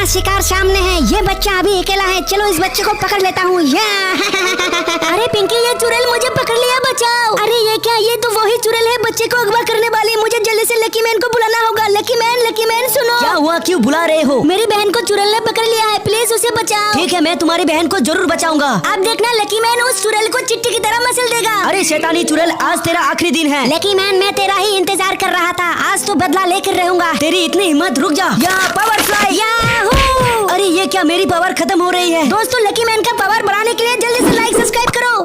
शिकार सामने है। ये बच्चा अभी अकेला है, चलो इस बच्चे को पकड़ लेता हूँ। अरे पिंकी, ये चुड़ैल मुझे पकड़ लिया, बचाओ। अरे ये क्या, ये तो वही चुड़ैल है बच्चे को अगवा करने वाली। मुझे जल्दी से लकी मैन को बुलाना होगा। लकी मैन सुनो। क्या हुआ, क्यों बुला रहे हो? मेरी बहन को चुड़ैल ने पकड़ लिया है, प्लीज उसे बचाओ। ठीक है, मैं तुम्हारी बहन को जरूर बचाऊंगा। अब देखना लकी मैन उस चुड़ैल को चिट्टी की तरह मसल देगा। अरे शैतानी चुड़ैल, आज तेरा आखिरी दिन है। लकी मैन, मैं तेरा ही इंतजार कर रहा था, आज तो बदला लेकर रहूंगा। तेरी इतनी हिम्मत, रुक जा। या पावर फ्लाई। याहू! अरे ये क्या, मेरी पावर खत्म हो रही है। दोस्तों, लकी मैन का पावर बढ़ाने के लिए जल्दी से लाइक सब्सक्राइब करो।